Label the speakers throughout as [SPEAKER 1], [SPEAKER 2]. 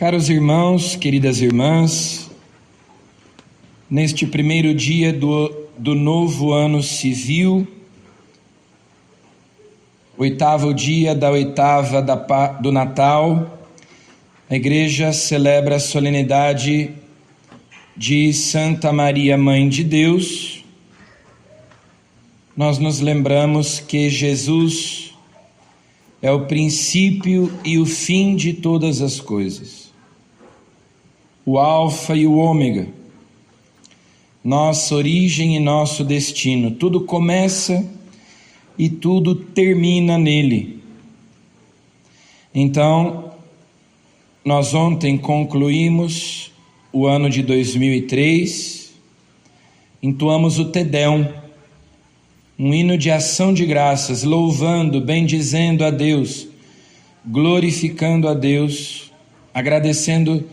[SPEAKER 1] Caros irmãos, queridas irmãs, neste primeiro dia do novo ano civil, oitavo dia da oitava do Natal, a Igreja celebra a solenidade de Santa Maria, Mãe de Deus. Nós nos lembramos que Jesus é o princípio e o fim de todas as coisas, o Alfa e o Ômega, nossa origem e nosso destino. Tudo começa e tudo termina nele. Então, nós ontem concluímos o ano de 2003, entoamos o Te Deum, um hino de ação de graças, louvando, bendizendo a Deus, glorificando a Deus, agradecendo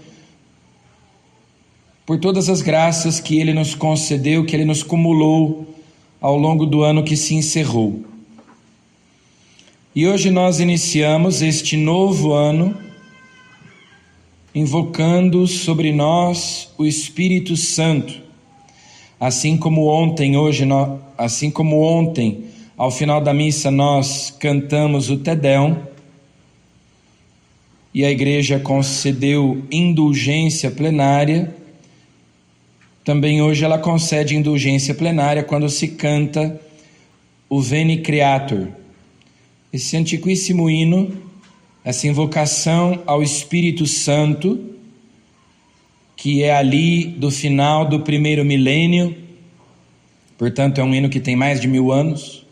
[SPEAKER 1] por todas as graças que Ele nos concedeu, que Ele nos cumulou ao longo do ano que se encerrou. E hoje nós iniciamos este novo ano invocando sobre nós o Espírito Santo, assim como ontem, ao final da missa nós cantamos o Te Deum e a Igreja concedeu indulgência plenária. Também hoje ela concede indulgência plenária quando se canta o Veni Creator, esse antiquíssimo hino, essa invocação ao Espírito Santo, que é ali do final do primeiro milênio, portanto é um hino que tem mais de 1000 anos,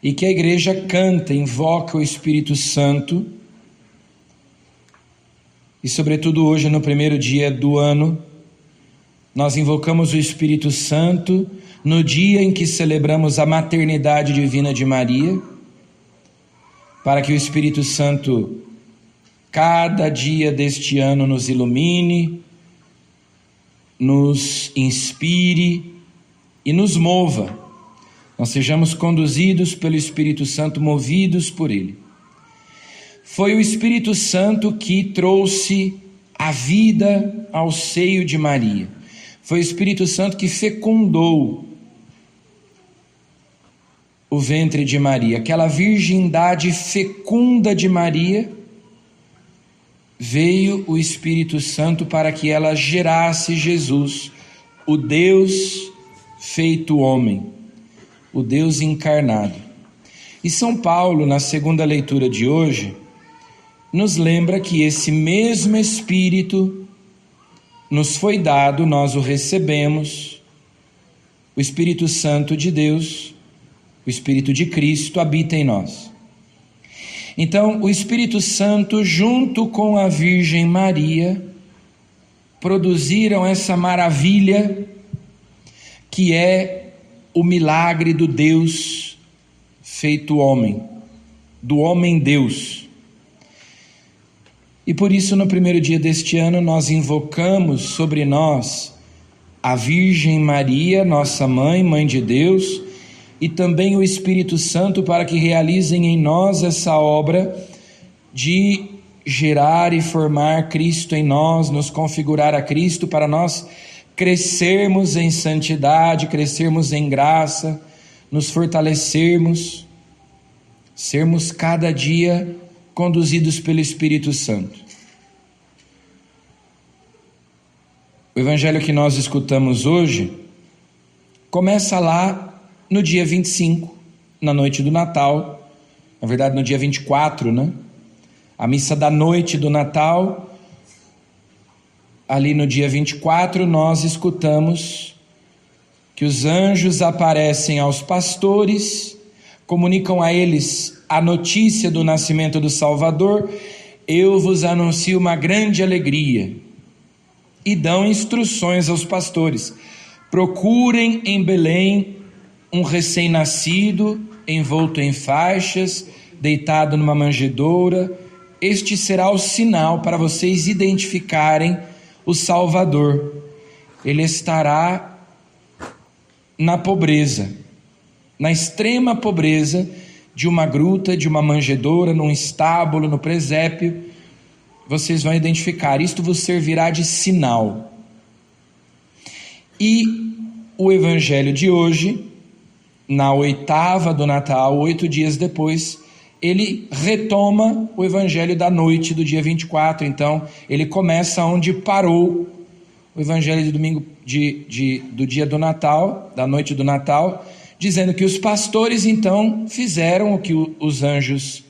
[SPEAKER 1] e que a Igreja canta, invoca o Espírito Santo, e sobretudo hoje no primeiro dia do ano, nós invocamos o Espírito Santo no dia em que celebramos a maternidade divina de Maria, para que o Espírito Santo, cada dia deste ano, nos ilumine, nos inspire e nos mova. Nós sejamos conduzidos pelo Espírito Santo, movidos por Ele. Foi o Espírito Santo que trouxe a vida ao seio de Maria. Foi o Espírito Santo que fecundou o ventre de Maria. Aquela virgindade fecunda de Maria, veio o Espírito Santo para que ela gerasse Jesus, o Deus feito homem, o Deus encarnado. E São Paulo, na segunda leitura de hoje, nos lembra que esse mesmo Espírito nos foi dado, nós o recebemos, o Espírito Santo de Deus, o Espírito de Cristo habita em nós. Então, o Espírito Santo, junto com a Virgem Maria, produziram essa maravilha que é o milagre do Deus feito homem, do homem-Deus. E por isso, no primeiro dia deste ano, nós invocamos sobre nós a Virgem Maria, nossa mãe, Mãe de Deus, e também o Espírito Santo para que realizem em nós essa obra de gerar e formar Cristo em nós, nos configurar a Cristo para nós crescermos em santidade, crescermos em graça, nos fortalecermos, sermos cada dia conduzidos pelo Espírito Santo. O evangelho que nós escutamos hoje começa lá no dia 25, na noite do Natal, na verdade no dia 24, né? A missa da noite do Natal, ali no dia 24 nós escutamos que os anjos aparecem aos pastores, comunicam a eles a notícia do nascimento do Salvador. Eu vos anuncio uma grande alegria, e dão instruções aos pastores: procurem em Belém um recém-nascido, envolto em faixas, deitado numa manjedoura. Este será o sinal para vocês identificarem o Salvador. Ele estará na pobreza, na extrema pobreza de uma gruta, de uma manjedoura, num estábulo, no presépio, vocês vão identificar: isto vos servirá de sinal. E o evangelho de hoje, na oitava do Natal, 8 dias depois, ele retoma o evangelho da noite do dia 24. Então ele começa onde parou o evangelho de domingo do dia do Natal, da noite do Natal, dizendo que os pastores então fizeram o que os anjos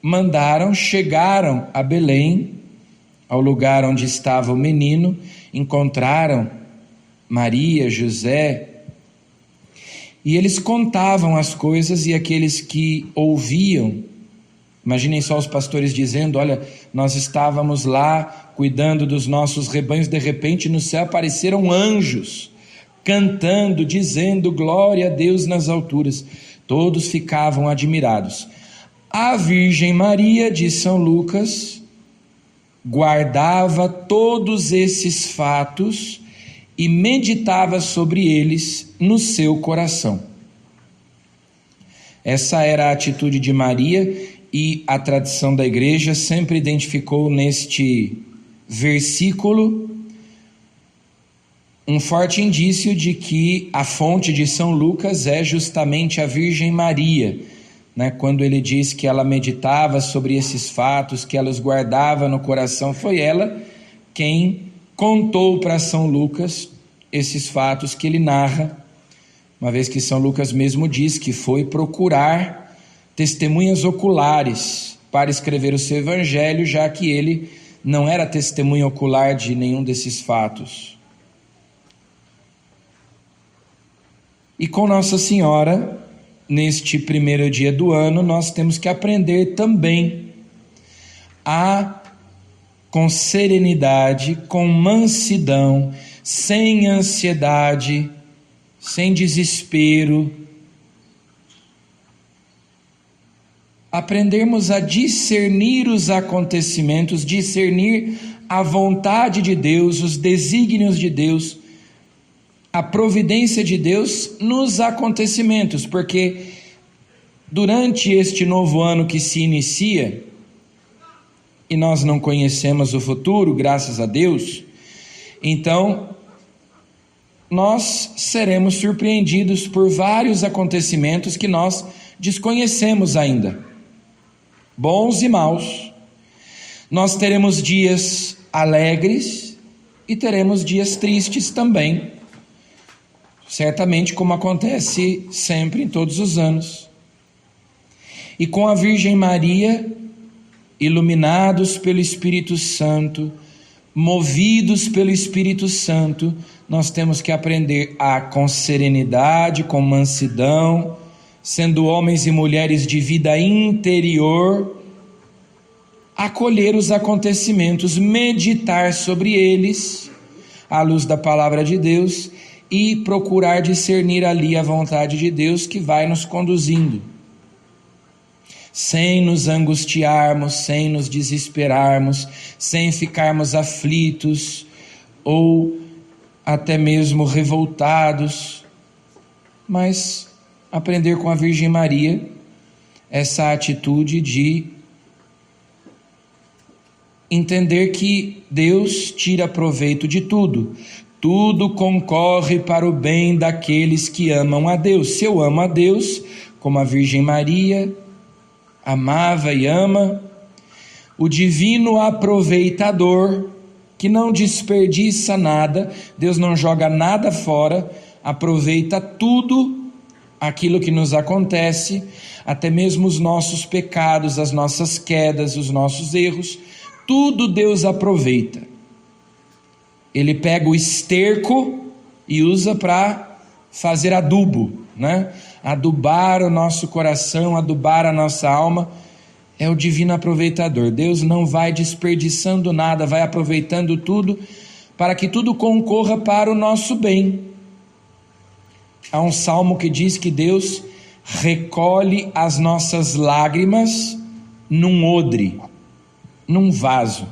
[SPEAKER 1] mandaram, chegaram a Belém, ao lugar onde estava o menino, encontraram Maria, José, e eles contavam as coisas, e aqueles que ouviam, imaginem só os pastores dizendo: olha, nós estávamos lá cuidando dos nossos rebanhos, de repente no céu apareceram anjos, cantando, dizendo glória a Deus nas alturas. Todos ficavam admirados. A Virgem Maria, diz São Lucas, guardava todos esses fatos e meditava sobre eles no seu coração. Essa era a atitude de Maria, e a tradição da igreja sempre identificou neste versículo um forte indício de que a fonte de São Lucas é justamente a Virgem Maria, né? Quando ele diz que ela meditava sobre esses fatos, que ela os guardava no coração, foi ela quem contou para São Lucas esses fatos que ele narra, uma vez que São Lucas mesmo diz que foi procurar testemunhas oculares para escrever o seu evangelho, já que ele não era testemunha ocular de nenhum desses fatos. E com Nossa Senhora, neste primeiro dia do ano, nós temos que aprender também com serenidade, com mansidão, sem ansiedade, sem desespero, aprendermos a discernir os acontecimentos, discernir a vontade de Deus, os desígnios de Deus, a providência de Deus nos acontecimentos, porque durante este novo ano que se inicia, e nós não conhecemos o futuro, graças a Deus, então nós seremos surpreendidos por vários acontecimentos que nós desconhecemos ainda, bons e maus. Nós teremos dias alegres e teremos dias tristes também, certamente, como acontece sempre em todos os anos. E com a Virgem Maria, iluminados pelo Espírito Santo, movidos pelo Espírito Santo, nós temos que aprender com serenidade, com mansidão, sendo homens e mulheres de vida interior, acolher os acontecimentos, meditar sobre eles, à luz da palavra de Deus, e procurar discernir ali a vontade de Deus que vai nos conduzindo, sem nos angustiarmos, sem nos desesperarmos, sem ficarmos aflitos ou até mesmo revoltados, mas aprender com a Virgem Maria essa atitude de entender que Deus tira proveito de tudo. Tudo concorre para o bem daqueles que amam a Deus. Se eu amo a Deus, como a Virgem Maria amava e ama, o divino aproveitador, que não desperdiça nada, Deus não joga nada fora, aproveita tudo aquilo que nos acontece, até mesmo os nossos pecados, as nossas quedas, os nossos erros, tudo Deus aproveita. Ele pega o esterco e usa para fazer adubo, né? Adubar o nosso coração, adubar a nossa alma. É o divino aproveitador. Deus não vai desperdiçando nada, vai aproveitando tudo para que tudo concorra para o nosso bem. Há um salmo que diz que Deus recolhe as nossas lágrimas num odre, num vaso.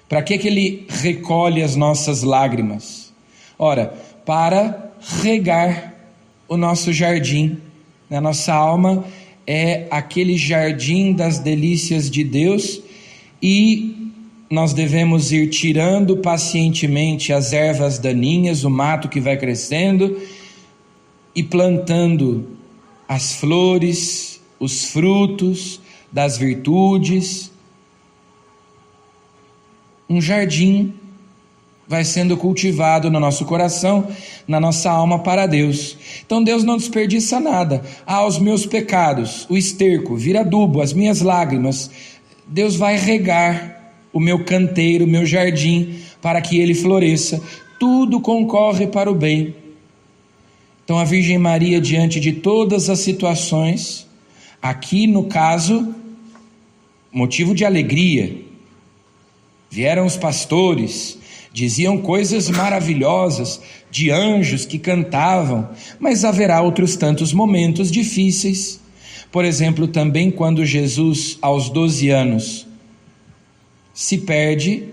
[SPEAKER 1] Para que Ele recolhe as nossas lágrimas? Ora, para regar o nosso jardim. A nossa alma é aquele jardim das delícias de Deus, e nós devemos ir tirando pacientemente as ervas daninhas, o mato que vai crescendo, e plantando as flores, os frutos das virtudes. Um jardim vai sendo cultivado no nosso coração, na nossa alma para Deus. Então Deus não desperdiça nada. Os meus pecados, o esterco, vira adubo, as minhas lágrimas. Deus vai regar o meu canteiro, o meu jardim, para que ele floresça. Tudo concorre para o bem. Então a Virgem Maria, diante de todas as situações, aqui no caso, motivo de alegria, vieram os pastores, diziam coisas maravilhosas, de anjos que cantavam, mas haverá outros tantos momentos difíceis. Por exemplo, também quando Jesus, aos 12 anos, se perde.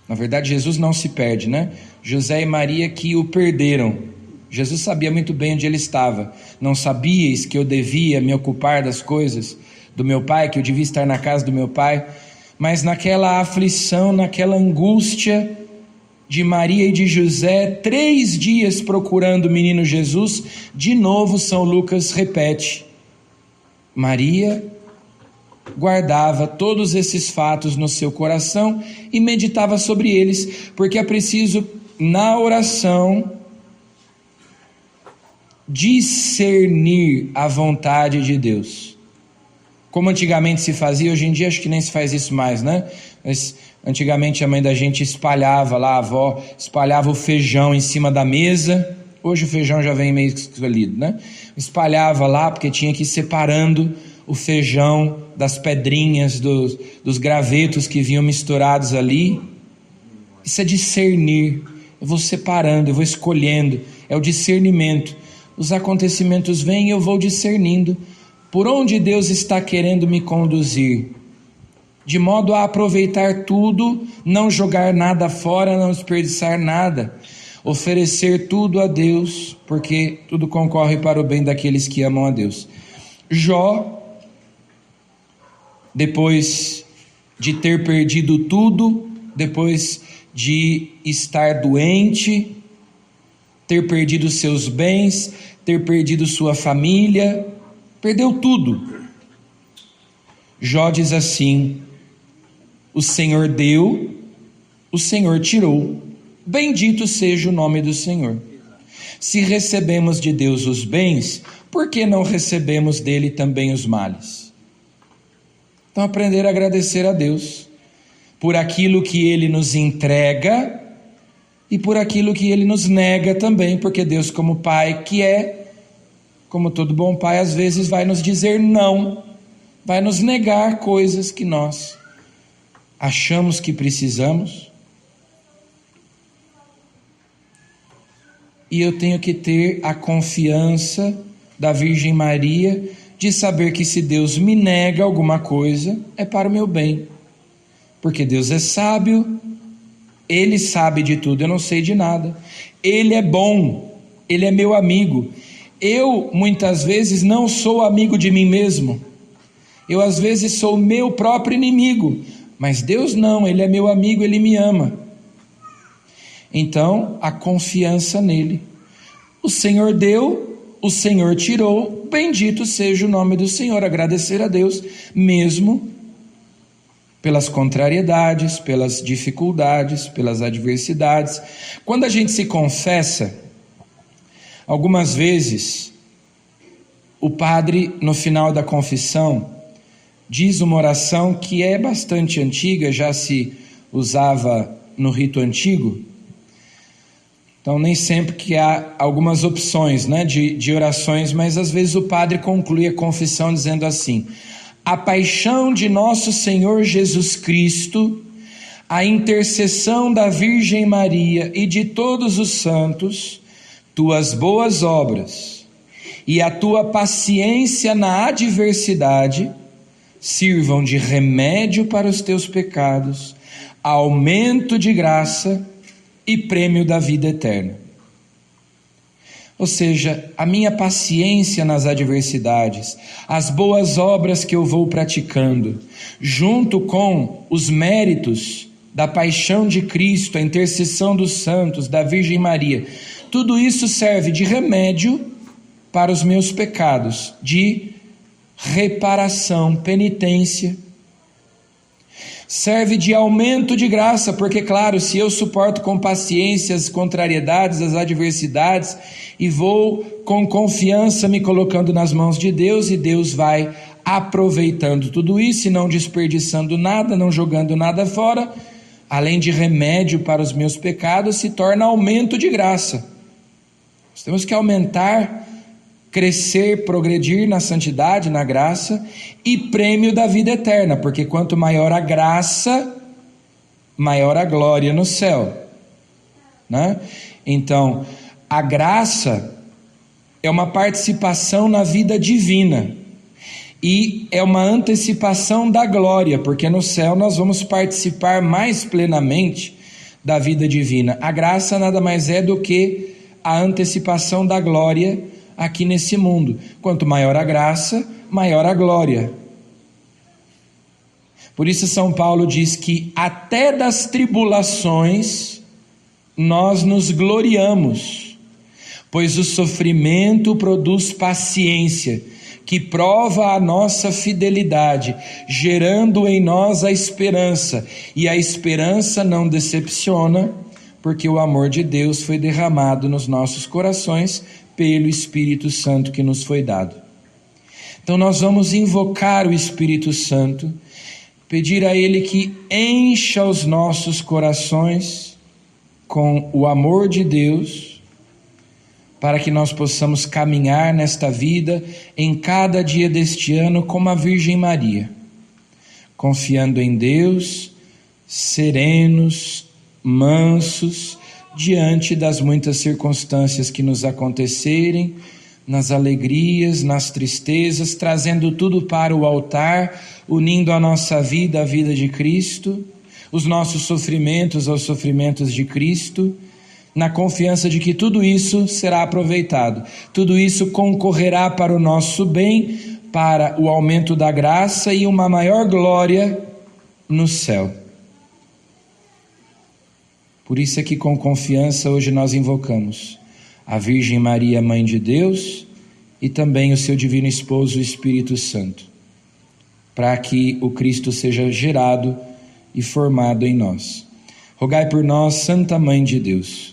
[SPEAKER 1] Na verdade, Jesus não se perde, né? José e Maria que o perderam. Jesus sabia muito bem onde ele estava. Não sabíeis que eu devia me ocupar das coisas do meu pai, que eu devia estar na casa do meu pai? Mas naquela aflição, naquela angústia de Maria e de José, 3 dias procurando o menino Jesus, de novo São Lucas repete: Maria guardava todos esses fatos no seu coração e meditava sobre eles, porque é preciso, na oração, discernir a vontade de Deus. Como antigamente se fazia, hoje em dia acho que nem se faz isso mais, né? Mas antigamente a mãe da gente espalhava lá, a avó espalhava o feijão em cima da mesa. Hoje o feijão já vem meio escolhido, né? Espalhava lá porque tinha que ir separando o feijão das pedrinhas, dos gravetos que vinham misturados ali. Isso é discernir. Eu vou separando, eu vou escolhendo. É o discernimento. Os acontecimentos vêm e eu vou discernindo por onde Deus está querendo me conduzir, de modo a aproveitar tudo, não jogar nada fora, não desperdiçar nada, oferecer tudo a Deus, porque tudo concorre para o bem daqueles que amam a Deus. Jó, depois de ter perdido tudo, depois de estar doente, ter perdido seus bens, ter perdido sua família, perdeu tudo. Jó diz assim: o Senhor deu, o Senhor tirou, bendito seja o nome do Senhor. Se recebemos de Deus os bens, por que não recebemos dele também os males? Então aprender a agradecer a Deus por aquilo que ele nos entrega e por aquilo que ele nos nega também, porque Deus, como Pai que é, como todo bom pai, às vezes vai nos dizer não, vai nos negar coisas que nós achamos que precisamos. E eu tenho que ter a confiança da Virgem Maria de saber que se Deus me nega alguma coisa, é para o meu bem, porque Deus é sábio, Ele sabe de tudo, eu não sei de nada. Ele é bom, Ele é meu amigo. Eu, muitas vezes, não sou amigo de mim mesmo. Eu, às vezes, sou meu próprio inimigo. Mas Deus não, Ele é meu amigo, Ele me ama. Então, a confiança nele. O Senhor deu, o Senhor tirou, bendito seja o nome do Senhor. Agradecer a Deus, mesmo pelas contrariedades, pelas dificuldades, pelas adversidades. Quando a gente se confessa, algumas vezes, o padre, no final da confissão, diz uma oração que é bastante antiga, já se usava no rito antigo. Então, nem sempre que há algumas opções, né, de orações, mas às vezes o padre conclui a confissão dizendo assim: a paixão de nosso Senhor Jesus Cristo, a intercessão da Virgem Maria e de todos os santos, tuas boas obras e a tua paciência na adversidade sirvam de remédio para os teus pecados, aumento de graça e prêmio da vida eterna. Ou seja, a minha paciência nas adversidades, as boas obras que eu vou praticando, junto com os méritos da paixão de Cristo, a intercessão dos santos, da Virgem Maria, tudo isso serve de remédio para os meus pecados, de reparação, penitência. Serve de aumento de graça, porque claro, se eu suporto com paciência as contrariedades, as adversidades, e vou com confiança me colocando nas mãos de Deus, e Deus vai aproveitando tudo isso e não desperdiçando nada, não jogando nada fora, além de remédio para os meus pecados, se torna aumento de graça. Nós temos que aumentar, crescer, progredir na santidade, na graça, e prêmio da vida eterna, porque quanto maior a graça, maior a glória no céu, né? Então, a graça é uma participação na vida divina, e é uma antecipação da glória, porque no céu nós vamos participar mais plenamente da vida divina. A graça nada mais é do que a antecipação da glória aqui nesse mundo. Quanto maior a graça, maior a glória. Por isso São Paulo diz que até das tribulações nós nos gloriamos, pois o sofrimento produz paciência, que prova a nossa fidelidade, gerando em nós a esperança, e a esperança não decepciona, porque o amor de Deus foi derramado nos nossos corações pelo Espírito Santo que nos foi dado. Então nós vamos invocar o Espírito Santo, pedir a Ele que encha os nossos corações com o amor de Deus, para que nós possamos caminhar nesta vida, em cada dia deste ano, como a Virgem Maria, confiando em Deus, serenos, mansos, diante das muitas circunstâncias que nos acontecerem, nas alegrias, nas tristezas, trazendo tudo para o altar, unindo a nossa vida à vida de Cristo, os nossos sofrimentos aos sofrimentos de Cristo, na confiança de que tudo isso será aproveitado, tudo isso concorrerá para o nosso bem, para o aumento da graça e uma maior glória no céu. Por isso é que com confiança hoje nós invocamos a Virgem Maria, Mãe de Deus, e também o seu divino esposo, o Espírito Santo, para que o Cristo seja gerado e formado em nós. Rogai por nós, Santa Mãe de Deus.